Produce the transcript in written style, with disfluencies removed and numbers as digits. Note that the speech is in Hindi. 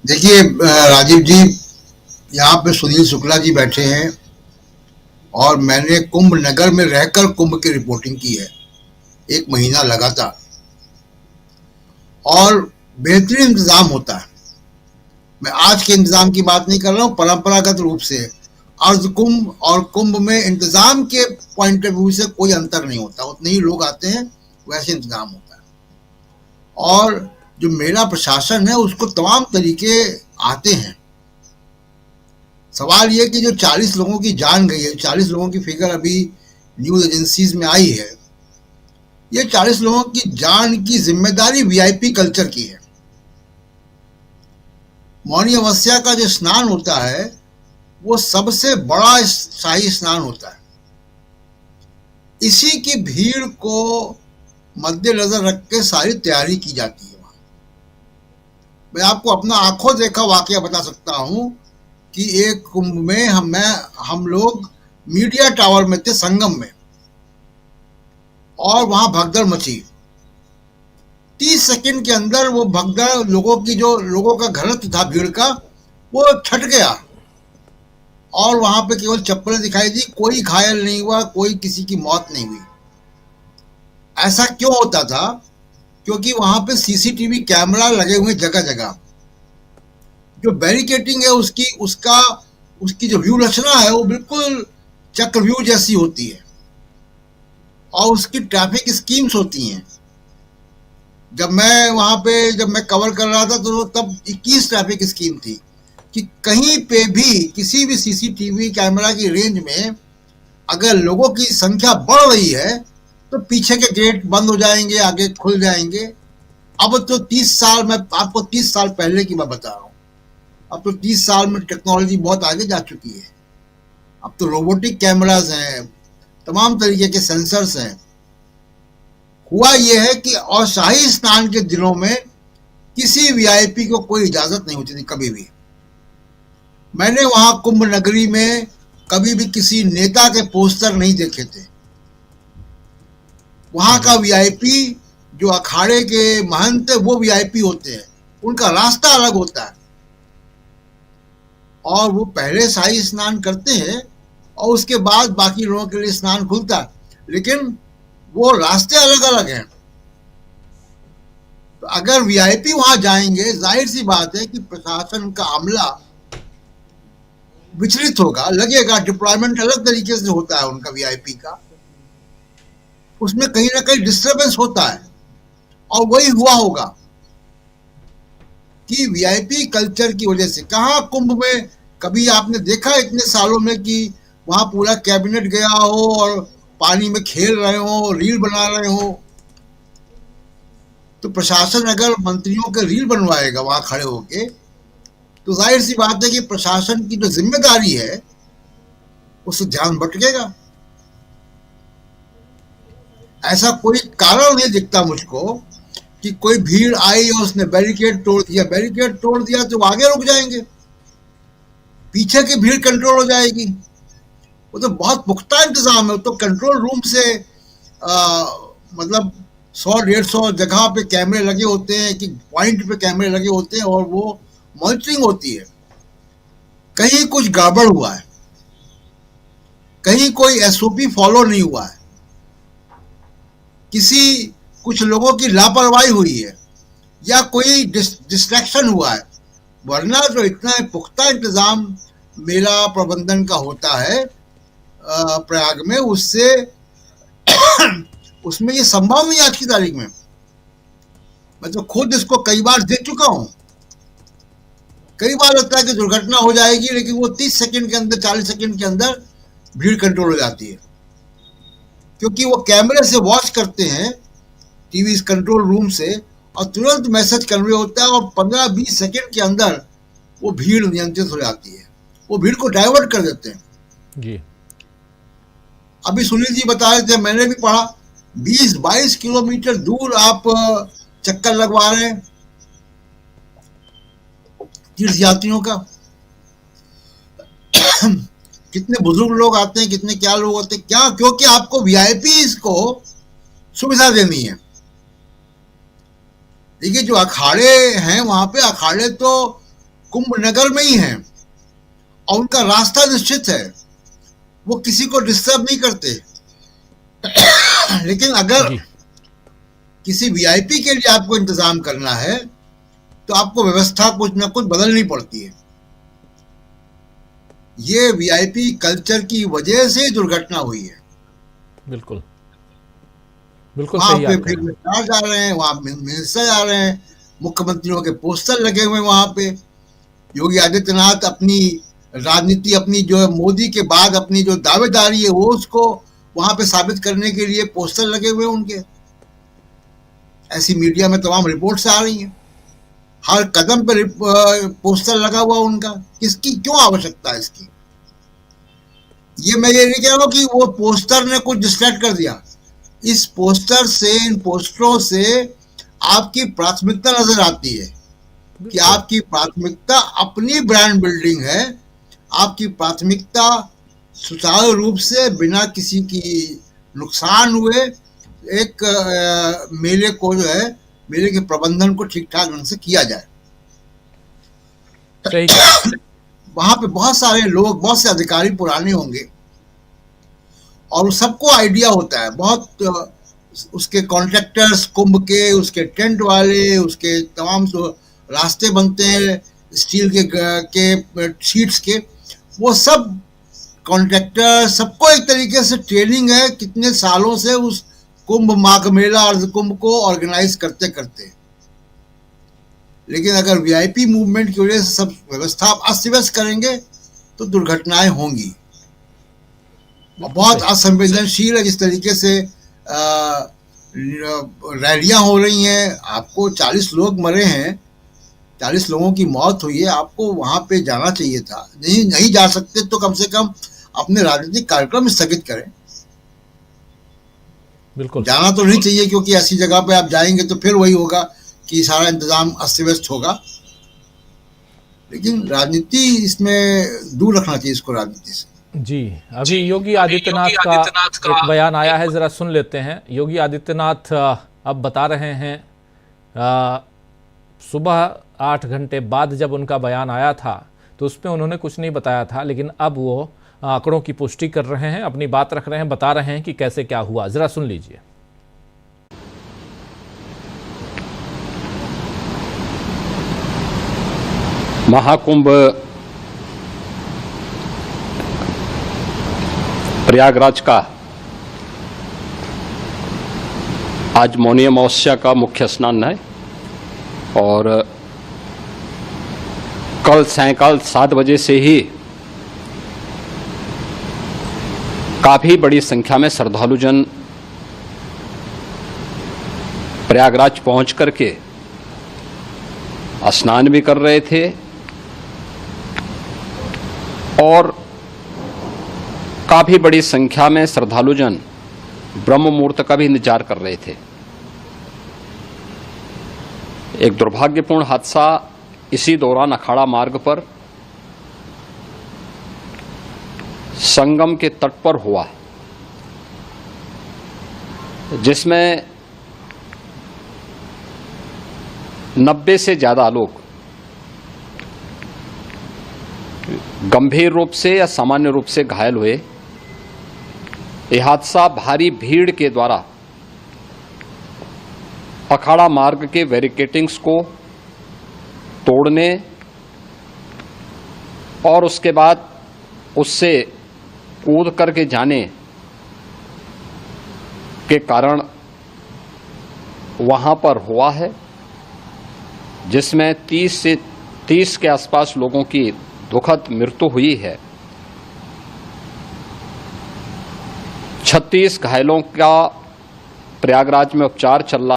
देखिए राजीव जी, यहाँ पे सुनील शुक्ला जी बैठे हैं और मैंने कुंभ नगर में रहकर कुंभ की रिपोर्टिंग की है 1 महीना लगातार, और बेहतरीन इंतजाम होता है। मैं आज के इंतजाम की बात नहीं कर रहा हूँ, परंपरागत रूप से अर्ध कुंभ और कुंभ में इंतजाम के पॉइंट ऑफ व्यू से कोई अंतर नहीं होता, उतने ही लोग आते हैं, वैसे इंतजाम होता है। और जो मेरा प्रशासन है उसको तमाम तरीके आते हैं। सवाल ये कि जो 40 लोगों की जान गई है, 40 लोगों की फिगर अभी न्यूज एजेंसीज में आई है, ये 40 लोगों की जान की जिम्मेदारी वीआईपी कल्चर की है। मौनी अमावस्या का जो स्नान होता है वो सबसे बड़ा शाही स्नान होता है। इसी की भीड़ को मद्देनजर रख के सारी तैयारी की जाती है। मैं आपको अपना आंखों देखा वाकया बता सकता हूं कि एक कुंभ में हम लोग मीडिया टावर में थे, संगम में, और वहां भगदड़ मची। 30 सेकंड के अंदर वो भगदड़, लोगों का घनत्व था भीड़ का, वो छट गया और वहां पे केवल चप्पलें दिखाई दी। कोई घायल नहीं हुआ, कोई किसी की मौत नहीं हुई। ऐसा क्यों होता था? क्योंकि वहां पे सीसीटीवी कैमरा लगे हुए जगह जगह। जो बैरिकेटिंग है उसकी जो व्यू रचना है वो बिल्कुल चक्रव्यूह जैसी होती है, और उसकी ट्रैफिक स्कीम्स होती हैं। जब मैं कवर कर रहा था तो तब 21 ट्रैफिक स्कीम थी कि कहीं पे भी किसी भी सीसीटीवी कैमरा की रेंज में अगर लोगों की संख्या बढ़ रही है तो पीछे के गेट बंद हो जाएंगे, आगे खुल जाएंगे। अब तो 30 साल, मैं आपको 30 साल पहले की मैं बता रहा हूँ, अब तो 30 साल में टेक्नोलॉजी बहुत आगे जा चुकी है। अब तो रोबोटिक कैमराज हैं, तमाम तरीके के सेंसर्स हैं। हुआ यह है कि और शाही स्नान के दिनों में किसी वीआईपी को कोई इजाजत नहीं होती थी कभी भी। मैंने वहां कुंभ नगरी में कभी भी किसी नेता के पोस्टर नहीं देखे थे। वहां का वीआईपी, जो अखाड़े के महंत है, वो वीआईपी होते हैं, उनका रास्ता अलग होता है, और वो पहले शाही स्नान करते हैं और उसके बाद बाकी लोगों के लिए स्नान खुलता है, लेकिन वो रास्ते अलग अलग हैं। तो अगर वीआईपी वहां जाएंगे, जाहिर सी बात है कि प्रशासन का अमला विचलित होगा, लगेगा। डिप्लॉयमेंट अलग तरीके से होता है उनका वीआईपी का, उसमें कहीं ना कहीं डिस्टर्बेंस होता है। और वही हुआ होगा कि वीआईपी कल्चर की वजह से। कहां कुंभ में कभी आपने देखा इतने सालों में कि वहां पूरा कैबिनेट गया हो और पानी में खेल रहे हो, रील बना रहे हो? तो प्रशासन अगर मंत्रियों के रील बनवाएगा वहां खड़े होके, तो जाहिर सी बात है कि प्रशासन की जो जिम्मेदारी है उससे ध्यान भटकेगा। ऐसा कोई कारण नहीं दिखता मुझको कि कोई भीड़ आई और उसने बैरिकेड तोड़ दिया। बैरिकेड तोड़ दिया तो आगे रुक जाएंगे, पीछे की भीड़ कंट्रोल हो जाएगी। वो तो बहुत पुख्ता इंतजाम है। तो कंट्रोल रूम से मतलब 100-150 जगह पे कैमरे लगे होते हैं, कि पॉइंट पे कैमरे लगे होते हैं, और वो मॉनिटरिंग होती है। कहीं कुछ गड़बड़ हुआ है, कहीं कोई एसओपी फॉलो नहीं हुआ है, कुछ लोगों की लापरवाही हुई है, या कोई डिस्ट्रैक्शन हुआ है, वरना तो इतना पुख्ता इंतजाम मेला प्रबंधन का होता है प्रयाग में, उसमें ये संभव नहीं आज की तारीख में। मैं तो खुद इसको कई बार देख चुका हूं। कई बार लगता है कि दुर्घटना हो जाएगी, लेकिन वो 30 सेकंड के अंदर, 40 सेकंड के अंदर भीड़ कंट्रोल हो जाती है, क्योंकि वो कैमरे से वॉच करते हैं, टीवी कंट्रोल रूम से, और तुरंत मैसेज कन्वे होता है, और 15-20 सेकंड के अंदर वो भीड़ नियंत्रित हो जाती है, वो भीड़ को डाइवर्ट कर देते हैं जी। अभी सुनील जी बता रहे थे, मैंने भी पढ़ा, 20-22 किलोमीटर दूर आप चक्कर लगवा रहे हैं तीर्थ यात्रियों का। कितने बुजुर्ग लोग आते हैं, कितने क्या लोग आते हैं, क्या? क्योंकि आपको वीआईपी को सुविधा देनी है। देखिए, जो अखाड़े हैं वहां पे, अखाड़े तो कुंभ नगर में ही हैं और उनका रास्ता निश्चित है, वो किसी को डिस्टर्ब नहीं करते। लेकिन अगर किसी वीआईपी के लिए आपको इंतजाम करना है तो आपको व्यवस्था कुछ ना कुछ बदलनी पड़ती है। ये वीआईपी कल्चर की वजह से दुर्घटना हुई है। बिल्कुल बिल्कुल वहां सही पे आप कह फिर रहे हैं। मिनिस्टर जा रहे हैं, वहां मिनिस्टर जा रहे हैं, मुख्यमंत्रियों के पोस्टर लगे हुए वहां पे। योगी आदित्यनाथ अपनी राजनीति, अपनी जो मोदी के बाद अपनी जो दावेदारी है वो उसको वहां पे साबित करने के लिए पोस्टर लगे हुए उनके। ऐसी मीडिया में तमाम रिपोर्ट्स आ रही हैं, हर कदम पे पोस्टर लगा हुआ उनका। किसकी क्यों आवश्यकता है इसकी? ये मैं ये नहीं कह रहा हूं कि वो पोस्टर ने कुछ डिस्ट्रैक्ट कर दिया। इस पोस्टर से, इन पोस्टरों से आपकी प्राथमिकता नजर आती है कि आपकी प्राथमिकता अपनी ब्रांड बिल्डिंग है। आपकी प्राथमिकता सुचारू रूप से बिना किसी की नुकसान हुए एक मेले को जो है, मेले के प्रबंधन को ठीक ठाक ढंग से किया जाए। सही कहा। वहां पे बहुत सारे लोग, बहुत से अधिकारी पुराने होंगे और सबको आइडिया होता है, बहुत उसके कॉन्ट्रैक्टर्स कुंभ के, उसके टेंट वाले, उसके तमाम जो रास्ते बनते हैं स्टील के शीट्स के, वो सब कॉन्ट्रैक्टर, सबको एक तरीके से ट्रेनिंग है कितने सालों से उस कुंभ, माघ मेला, अर्ध कुंभ को ऑर्गेनाइज करते करते। लेकिन अगर वीआईपी मूवमेंट की वजह से सब व्यवस्था अस्त व्यस्त करेंगे तो दुर्घटनाएं होंगी। बहुत असंवेदनशील है जिस तरीके से रैलियां हो रही हैं। आपको 40 लोग मरे हैं, 40 लोगों की मौत हुई है, आपको वहां पे जाना चाहिए था। नहीं जा सकते तो कम से कम अपने राजनीतिक कार्यक्रम स्थगित करें। बिल्कुल जाना तो नहीं चाहिए, क्योंकि ऐसी जगह पे आप जाएंगे तो फिर वही होगा कि सारा इंतजाम अस्त व्यस्त होगा। लेकिन राजनीति इसमें दूर रखना चाहिए इसको, राजनीति से। जी, अभी योगी आदित्यनाथ का एक बयान आया है, जरा सुन लेते हैं। योगी आदित्यनाथ अब बता रहे हैं, सुबह 8 घंटे बाद जब उनका बयान आया था तो उसमें उन्होंने कुछ नहीं बताया था, लेकिन अब वो आंकड़ों की पुष्टि कर रहे हैं, अपनी बात रख रहे हैं, बता रहे हैं कि कैसे क्या हुआ। जरा सुन लीजिए। महाकुंभ प्रयागराज का आज मौनी अमावस्या का मुख्य स्नान है और कल सायंकाल 7 बजे से ही काफी बड़ी संख्या में श्रद्धालुजन प्रयागराज पहुंच करके स्नान भी कर रहे थे और काफी बड़ी संख्या में श्रद्धालुजन ब्रह्म मुहूर्त का भी इंतजार कर रहे थे। एक दुर्भाग्यपूर्ण हादसा इसी दौरान अखाड़ा मार्ग पर संगम के तट पर हुआ, जिसमें 90 से ज्यादा लोग गंभीर रूप से या सामान्य रूप से घायल हुए। यह हादसा भारी भीड़ के द्वारा अखाड़ा मार्ग के बैरिकेडिंग्स को तोड़ने और उसके बाद उससे कूद करके जाने के कारण वहां पर हुआ है, जिसमें 30 के आसपास लोगों की दुखद मृत्यु हुई है। 36 घायलों का प्रयागराज में उपचार चल रहा